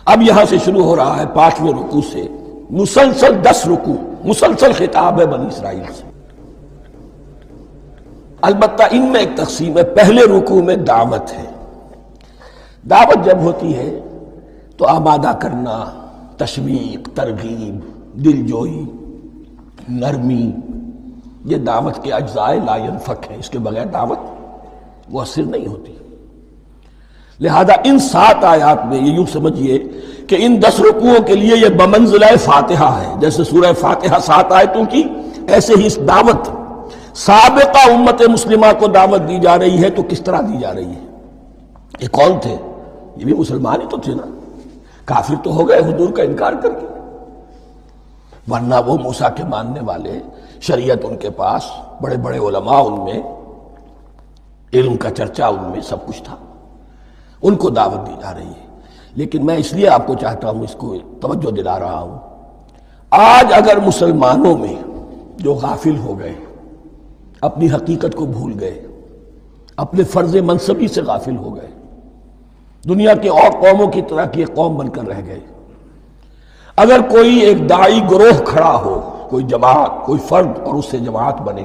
اب یہاں سے شروع ہو رہا ہے 5ویں رکوع سے مسلسل 10 رکوع، مسلسل خطاب ہے بنی اسرائیل سے۔ البتہ ان میں ایک تقسیم ہے، پہلے رکوع میں دعوت ہے۔ دعوت جب ہوتی ہے تو آمادہ کرنا، تشویق، ترغیب، دل جوئی، نرمی، یہ دعوت کے اجزاء لا ينفک ہیں، اس کے بغیر دعوت مؤثر نہیں ہوتی۔ لہذا ان 7 آیات میں یہ یوں سمجھیے کہ ان 10 رکوعوں کے لیے یہ بمنزلہ فاتحہ ہے، جیسے سورہ فاتحہ 7 آیتوں کی، ایسے ہی اس دعوت سابقہ امت مسلمہ کو دعوت دی جا رہی ہے۔ تو کس طرح دی جا رہی ہے؟ یہ کون تھے؟ یہ بھی مسلمان ہی تو تھے نا، کافر تو ہو گئے حضور کا انکار کر کے، ورنہ وہ موسیٰ کے ماننے والے، شریعت ان کے پاس، بڑے بڑے علماء ان میں، علم کا چرچا ان میں، سب کچھ تھا، ان کو دعوت دی جا رہی ہے۔ لیکن میں اس لیے آپ کو چاہتا ہوں، اس کو توجہ دلا رہا ہوں، آج اگر مسلمانوں میں جو غافل ہو گئے، اپنی حقیقت کو بھول گئے، اپنے فرض منصبی سے غافل ہو گئے، دنیا کے اور قوموں کی طرح کی ایک قوم بن کر رہ گئے، اگر کوئی ایک داعی گروہ کھڑا ہو، کوئی جماعت، کوئی فرد، اور اس سے جماعت بنے،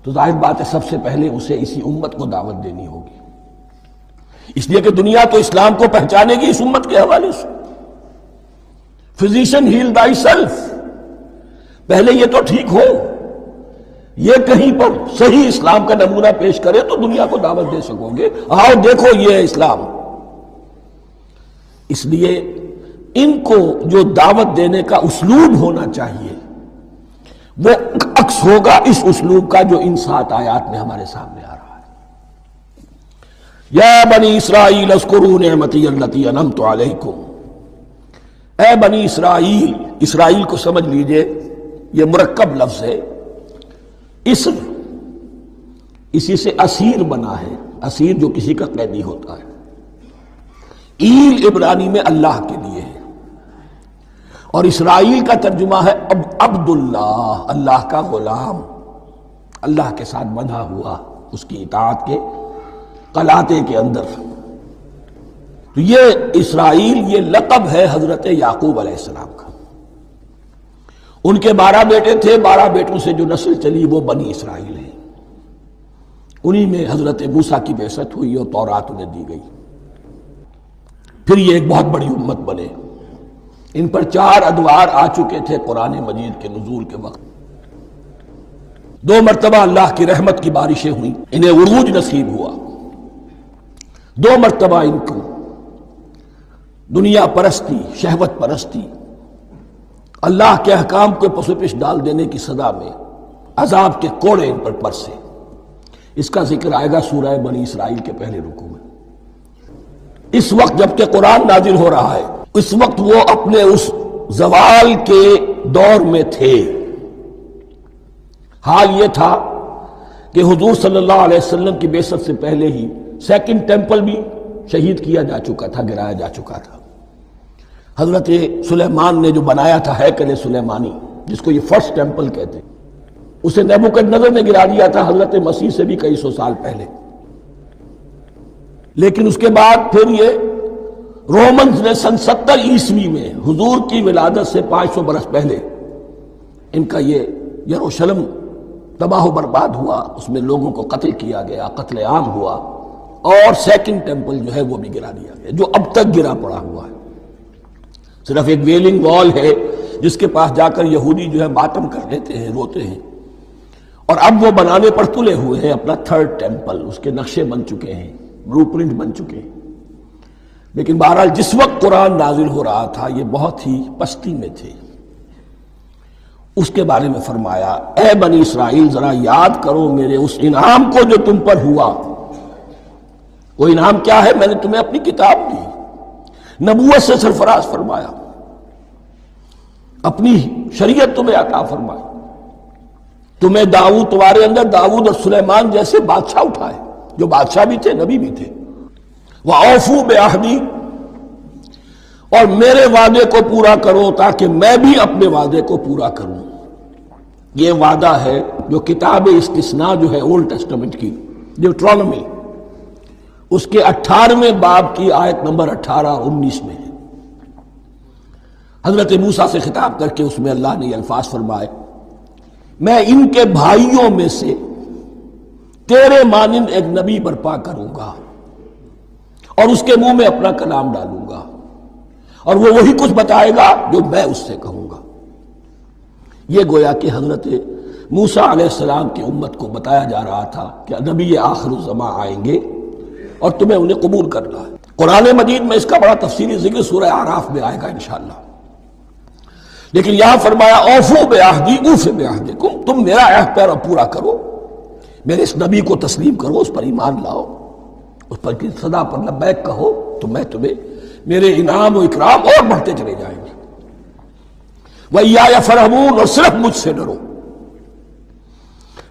تو ظاہر بات ہے سب سے پہلے اسے اسی امت کو دعوت دینی ہوگی، اس لیے کہ دنیا تو اسلام کو پہچانے گی اس امت کے حوالے سے۔ فزیشین ہیل تھائی سیلف، پہلے یہ تو ٹھیک ہو، یہ کہیں پر صحیح اسلام کا نمونہ پیش کرے تو دنیا کو دعوت دے سکو گے، آؤ دیکھو یہ ہے اسلام۔ اس لیے ان کو جو دعوت دینے کا اسلوب ہونا چاہیے وہ عکس ہوگا اس اسلوب کا جو ان 7 آیات میں ہمارے سامنے آ رہا ہے۔ یا بنی اسرائیل اذکروا نعمتی التی انعمت علیکم، اے بنی اسرائیل، اسرائیل کو سمجھ لیجئے یہ مرکب لفظ ہے، اسم اسی سے اسیر بنا ہے، اسیر جو کسی کا قیدی ہوتا ہے، ایل عبرانی میں اللہ کے لیے ہے، اور اسرائیل کا ترجمہ ہے عبداللہ، اللہ کا غلام، اللہ کے ساتھ بندھا ہوا اس کی اطاعت کے قلاتے کے اندر۔ تو یہ اسرائیل یہ لقب ہے حضرت یعقوب علیہ السلام کا، ان کے 12 بیٹے تھے، 12 بیٹوں سے جو نسل چلی وہ بنی اسرائیل ہے، انہی میں حضرت موسیٰ کی بعثت ہوئی اور تورات انہیں دی گئی، پھر یہ ایک بہت بڑی امت بنے۔ ان پر 4 ادوار آ چکے تھے قرآن مجید کے نزول کے وقت، 2 مرتبہ اللہ کی رحمت کی بارشیں ہوئیں، انہیں عروج نصیب ہوا، 2 مرتبہ ان کو دنیا پرستی، شہوت پرستی، اللہ کے احکام کو پس و پیش ڈال دینے کی سزا میں عذاب کے کوڑے ان پر برسے۔ اس کا ذکر آئے گا سورہ بنی اسرائیل کے پہلے رکوع میں۔ اس وقت جب کہ قرآن نازل ہو رہا ہے، اس وقت وہ اپنے اس زوال کے دور میں تھے۔ حال یہ تھا کہ حضور صلی اللہ علیہ وسلم کی بعثت سے پہلے ہی 2nd ٹیمپل بھی شہید کیا جا چکا تھا، گرایا جا چکا تھا۔ حضرت سلیمان نے جو بنایا تھا ہیکل سلیمانی، جس کو یہ 1st ٹیمپل کہتے ہیں، اسے نیبوکدنضر نے گرا دیا تھا حضرت مسیح سے بھی کئی 100 سال پہلے۔ لیکن اس کے بعد پھر یہ رومنز نے سن 70 عیسوی میں حضور کی ولادت سے 500 برس پہلے ان کا یہ یروشلم تباہ و برباد ہوا، اس میں لوگوں کو قتل کیا گیا، قتل عام ہوا، اور 2nd ٹیمپل جو ہے وہ بھی گرا دیا گیا، جو اب تک گرا پڑا ہوا ہے۔ صرف ایک ویلنگ وال ہے جس کے پاس جا کر یہودی جو ہے ماتم کر لیتے ہیں، روتے ہیں، اور اب وہ بنانے پر تلے ہوئے ہیں اپنا 3rd ٹیمپل، اس کے نقشے بن چکے ہیں، بلو پرنٹ بن چکے ہیں۔ لیکن بہرحال جس وقت قرآن نازل ہو رہا تھا یہ بہت ہی پستی میں تھے۔ اس کے بارے میں فرمایا، اے بنی اسرائیل ذرا یاد کرو میرے اس انعام کو جو تم پر ہوا۔ وہ انعام کیا ہے؟ میں نے تمہیں اپنی کتاب دی، نبوت سے سرفراز فرمایا، اپنی شریعت تمہیں عطا فرمائی، تمہیں داؤد، تمہارے اندر داؤد اور سلیمان جیسے بادشاہ اٹھائے جو بادشاہ بھی تھے، نبی بھی تھے۔ وَأَوْفُوا بِعَهْدِي، اور میرے وعدے کو پورا کرو تاکہ میں بھی اپنے وعدے کو پورا کروں۔ یہ وعدہ ہے جو کتاب استثناء جو ہے اولڈ ٹیسٹمنٹ کی، ڈیوٹرانومی، اس کے 18ویں باب کی آیت نمبر 18 اور 19 میں ہے۔ حضرت موسیٰ سے خطاب کر کے اس میں اللہ نے یہ الفاظ فرمائے، میں ان کے بھائیوں میں سے تیرے مانند ایک نبی برپا کروں گا اور اس کے منہ میں اپنا کلام ڈالوں گا اور وہ وہی کچھ بتائے گا جو میں اس سے کہوں گا۔ یہ گویا کہ حضرت موسیٰ علیہ السلام کی امت کو بتایا جا رہا تھا کہ نبی آخر الزمان آئیں گے اور تمہیں انہیں قبول کرنا ہے۔ قرآن مجید میں اس کا بڑا تفصیلی ذکر سورہ اعراف میں آئے گا انشاءاللہ، لیکن یہاں فرمایا اوفو بعہدی اوف بعہدکم، تم میرا عہد پیرا پورا کرو، میرے اس نبی کو تسلیم کرو، اس پر ایمان لاؤ، اس پر کی صدا پر لبیک کہو، تو میں تمہیں میرے انعام و اکرام اور بڑھتے چلے جائیں گے۔ وَإِيَّايَ فَارْهَبُونَ، اور صرف مجھ سے ڈرو۔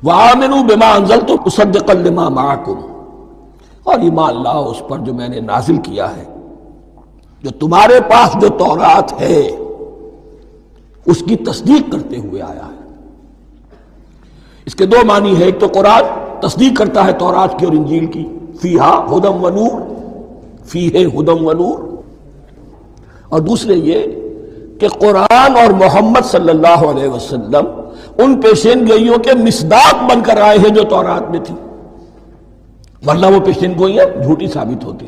وَآمِنُوا بِمَا أَنزَلْتُ مُصَدِّقًا لِمَا مَعَكُمْ، اور ایمان لاؤ اس پر جو میں نے نازل کیا ہے، جو تمہارے پاس جو تورات ہے اس کی تصدیق کرتے ہوئے آیا ہے۔ اس کے دو معنی ہے، ایک تو قرآن تصدیق کرتا ہے تورات کی اور انجیل کی، فیہا ہدی و نور، فیہ ہدی و نور، اور دوسرے یہ کہ قرآن اور محمد صلی اللہ علیہ وسلم ان پیشین گوئیوں کے مصداق بن کر آئے ہیں جو تورات میں تھی، ورنہ وہ پیشین گوئیاں جھوٹی ثابت ہوتی۔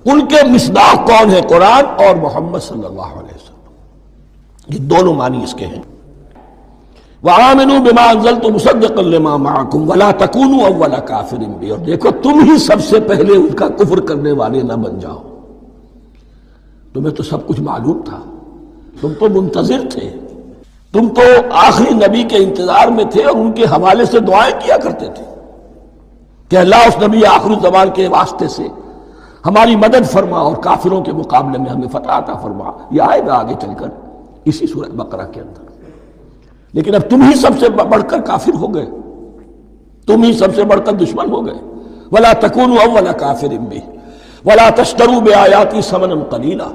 ان کے مصداق کون ہے؟ قرآن اور محمد صلی اللہ علیہ وسلم، یہ دونوں معنی اس کے ہیں۔ وَآمِنُوا بِمَا أَنزَلْتُ مُصَدِّقًا لِمَا مَعَكُمْ وَلَا تَكُونُوا أَوَّلَ كَافِرٍ بِهِ، اور دیکھو تم ہی سب سے پہلے ان کا کفر کرنے والے نہ بن جاؤ۔ تمہیں تو سب کچھ معلوم تھا، تم تو منتظر تھے، تم تو آخری نبی کے انتظار میں تھے اور ان کے حوالے سے دعائیں کیا کرتے تھے کہ اللہ اس نبی آخری زمان کے واسطے سے ہماری مدد فرما اور کافروں کے مقابلے میں ہمیں فتح عطا فرما۔ یہ آئے گا آگے چل کر اسی سورہ بقرہ کے اندر۔ لیکن اب تم ہی سب سے بڑھ کر کافر ہو گئے، تم ہی سب سے بڑھ کر دشمن ہو گئے۔ وَلَا تَكُونُوا أَوَّلَ كَافِرٍ بِهِ وَلَا تَشْتَرُوا بِآيَاتِي ثَمَنًا قَلِيلًا،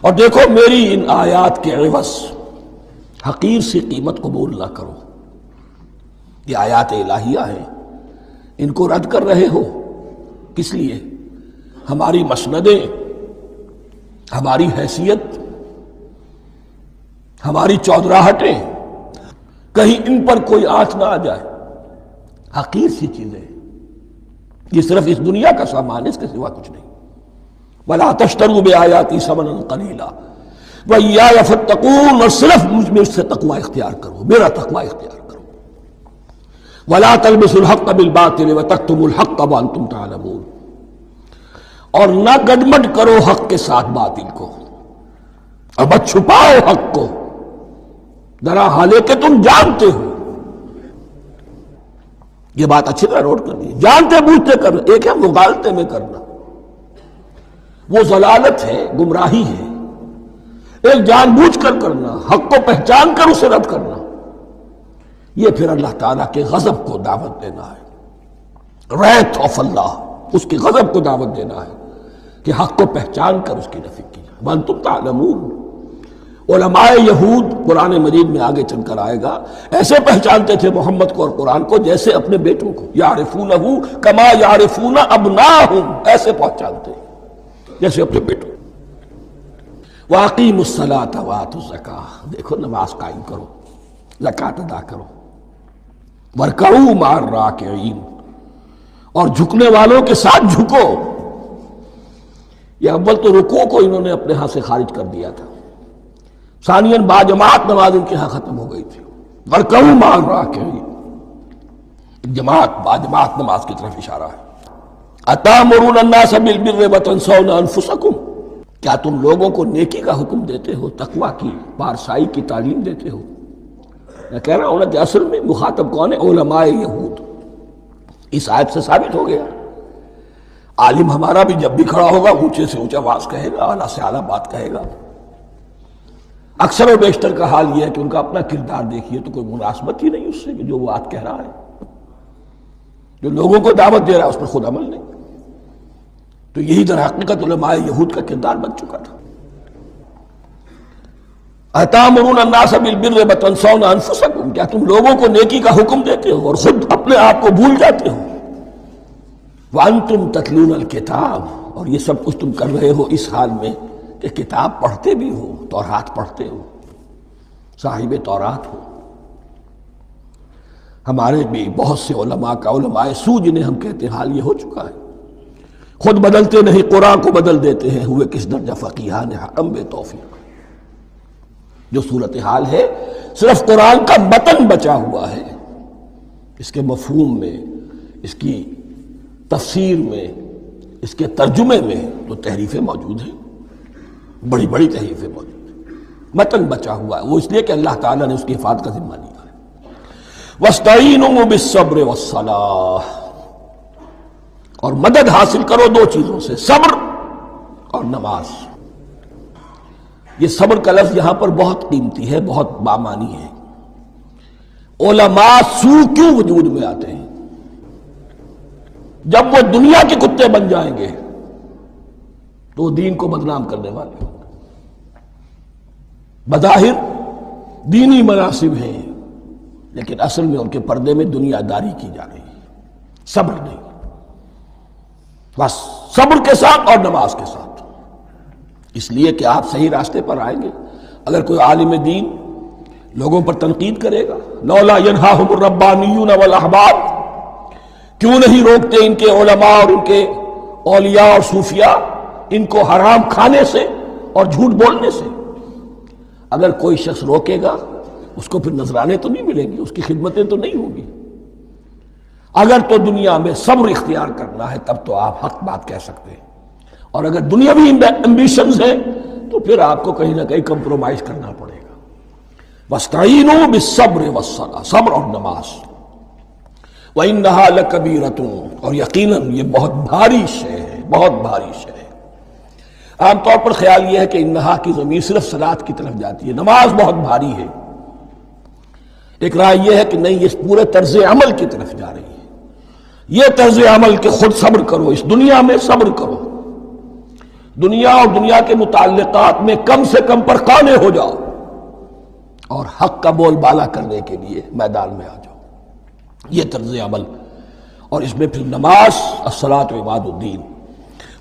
اور دیکھو میری ان آیات کے عوض حقیر سی قیمت قبول نہ کرو۔ یہ آیات الہیہ ہیں، ان کو رد کر رہے ہو کس لیے؟ ہماری مسندیں، ہماری حیثیت، ہماری چودراہٹیں، کہیں ان پر کوئی آنچ نہ آ جائے۔ حقیر سی چیزیں، یہ صرف اس دنیا کا سامان ہے، اس کے سوا کچھ نہیں۔ وَلَا تَشْتَرُوا بِآيَاتِي ثَمَنًا قَلِيلًا وَإِيَّايَ فَاتَّقُونِ، اور صرف مجھ سے تقوی اختیار کرو، میرا تقوی اختیار کرو۔ وَلَا تَلْبِسُوا الْحَقَّ بِالْبَاطِلِ وَتَكْتُمُوا الْحَقَّ وَأَنْتُمْ تَعْلَمُونَ، اور نہ گڈمڈ کرو حق کے ساتھ باطل کو، اور مت چھپاؤ حق کو، ذرا حالے کہ تم جانتے ہو۔ یہ بات اچھی طرح نوٹ کرنی ہے، جانتے بوجھتے کرنا، ایک ہے مغالطے میں کرنا، وہ ضلالت ہے، گمراہی ہے۔ ایک جان بوجھ کر کرنا، حق کو پہچان کر اسے رد کرنا، یہ پھر اللہ تعالیٰ کے غضب کو دعوت دینا ہے، ریت آف اللہ، اس کی غضب کو دعوت دینا ہے کہ حق کو پہچان کر اس کی نفی کی جائے۔ وَأَنْتُمْ تَعْلَمُونَ، علماء یہود قرآن مجید میں آگے چل کر آئے گا، ایسے پہچانتے تھے محمد کو اور قرآن کو جیسے اپنے بیٹوں کو، یعرفونہ کما یعرفون ابناہم، ایسے پہچانتے جیسے اپنے بیٹوں۔ وَأَقِیمُوا الصَّلَاةَ وَآتُوا الزَّکَاةَ، دیکھو نماز قائم کرو، زکوٰۃ ادا کرو۔ وَارْکَعُوا مَعَ الرَّاکِعِینَ، اور جھکنے والوں کے ساتھ جھکو۔ یہ اول تو رکوع کو انہوں نے اپنے ہاں سے خارج کر دیا تھا، ثانیاً باجماعت نماز ان کے ہاں ختم ہو گئی تھی۔ وَارْکَعُوا مَعَ الرَّاکِعِینَ، جماعت باجماعت نماز کی طرف اشارہ ہے۔ أَتَأْمُرُونَ النَّاسَ بِالْبِرِّ وَتَنْسَوْنَ أَنفُسَكُمْ، کیا تم لوگوں کو نیکی کا حکم دیتے ہو، تقویٰ کی، پارسائی کی تعلیم دیتے ہو؟ میں کہہ رہا ہوں نا، اصل میں مخاطب کون ہے؟ علماء یہود۔ اس آیت سے ثابت ہو گیا عالم ہمارا بھی جب بھی کھڑا ہوگا اونچے سے اونچا آواز کہے گا، اعلیٰ سے اعلیٰ بات کہے گا۔ اکثر و بیشتر کا حال یہ ہے کہ ان کا اپنا کردار دیکھیے تو کوئی مناسبت ہی نہیں اس سے کہ جو وہ بات کہہ رہا ہے، جو لوگوں کو دعوت دے رہا ہے اس پر خود عمل نہیں۔ تو یہی در حقیقت علماء یہود کا کردار بن چکا تھا۔ أَتَأْمُرُونَ النَّاسَ بِالْبِرِّ وَتَنْسَوْنَ أَنفُسَكُمْ، کیا تم لوگوں کو نیکی کا حکم دیتے ہو اور خود اپنے آپ کو بھول جاتے ہو؟ وَأَنْتُمْ تَتْلُونَ الْكِتَابَ، اور یہ سب کچھ تم کر رہے ہو اس حال میں کہ کتاب پڑھتے بھی ہو، تورات پڑھتے ہو، صاحب تورات ہو. ہمارے بھی بہت سے علماء کا علماء سو جنہیں ہم کہتے ہیں حال یہ ہو چکا ہے، خود بدلتے نہیں قرآن کو بدل دیتے ہیں. ہوئے کس درجہ فقیہان حکم بے توفیق. جو صورتحال ہے صرف قرآن کا متن بچا ہوا ہے، اس کے مفہوم میں، اس کی تفسیر میں، اس کے ترجمے میں تو تحریفیں موجود ہیں، بڑی بڑی تحریفیں موجود ہیں. متن بچا ہوا ہے، وہ اس لیے کہ اللہ تعالیٰ نے اس کی حفاظت کا ذمہ لیا ہے. وَاسْتَعِینُوا بِالصَّبْرِ وَالصَّلَاةِ، اور مدد حاصل کرو دو چیزوں سے، صبر اور نماز. یہ صبر کا لفظ یہاں پر بہت قیمتی ہے، بہت بامانی ہے. علماء سو کیوں وجود میں آتے ہیں؟ جب وہ دنیا کے کتے بن جائیں گے تو وہ دین کو بدنام کرنے والے ہوں گے. بظاہر دینی مناسب ہیں لیکن اصل میں ان کے پردے میں دنیا داری کی جا رہی ہے، صبر نہیں. بس صبر کے ساتھ اور نماز کے ساتھ، اس لیے کہ آپ صحیح راستے پر آئیں گے. اگر کوئی عالم دین لوگوں پر تنقید کرے گا، لولا ینہاہم الربانیون والاحبار، کیوں نہیں روکتے ان کے علماء اور ان کے اولیاء اور صوفیاء ان کو حرام کھانے سے اور جھوٹ بولنے سے؟ اگر کوئی شخص روکے گا اس کو پھر نذرانے تو نہیں ملیں گی، اس کی خدمتیں تو نہیں ہوں گی. اگر تو دنیا میں صبر اختیار کرنا ہے تب تو آپ حق بات کہہ سکتے ہیں، اور اگر دنیاوی ایمبیشنز ہیں تو پھر آپ کو کہیں نہ کہیں کمپرومائز کرنا پڑے گا. وَاسْتَعِینُوا بِالصَّبْرِ وَالصَّلَاةِ، صبر اور نماز. وَإِنَّهَا لَكَبِیرَةٌ، اور یقیناً یہ بہت بھاری شے ہے، بہت بھاری شے ہے. عام طور پر خیال یہ ہے کہ انہا کی ضمیر صرف صلاۃ کی طرف جاتی ہے، نماز بہت بھاری ہے. ایک رائے یہ ہے کہ نہیں، یہ پورے طرز عمل کی طرف جا رہی ہے. یہ طرز عمل کہ خود صبر کرو، اس دنیا میں صبر کرو، دنیا اور دنیا کے متعلقات میں کم سے کم پر قانے ہو جاؤ، اور حق کا بول بالا کرنے کے لیے میدان میں آ جاؤ. یہ طرز عمل، اور اس میں پھر نماز، الصلاۃ عماد الدین.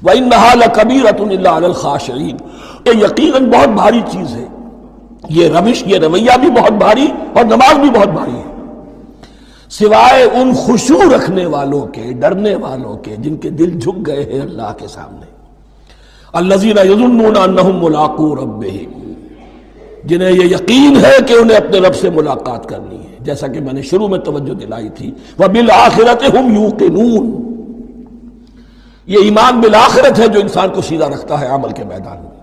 وَإِنَّهَا لَكَبِيرَةٌ إِلَّا عَلَى الْخَاشِعِينَ، یہ یقیناً بہت بھاری چیز ہے. یہ روش، یہ رویہ بھی بہت بھاری اور نماز بھی بہت بھاری ہے، سوائے ان خشوع رکھنے والوں کے، ڈرنے والوں کے، جن کے دل جھک گئے ہیں اللہ کے سامنے. الذین یظنون انہم ملاقو ربہم، جنہیں یہ یقین ہے کہ انہیں اپنے رب سے ملاقات کرنی ہے، جیسا کہ میں نے شروع میں توجہ دلائی تھی. وبالآخرۃ ہم یوقنون، یہ ایمان بالآخرت ہے جو انسان کو سیدھا رکھتا ہے عمل کے میدان میں.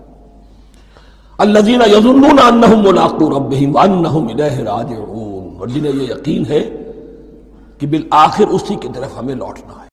الذین یظنون انہم ملاقو ربہم وانہم الیہ راجعون، اور جنہیں یہ یقین ہے کہ بالآخر اسی کی طرف ہمیں لوٹنا ہے.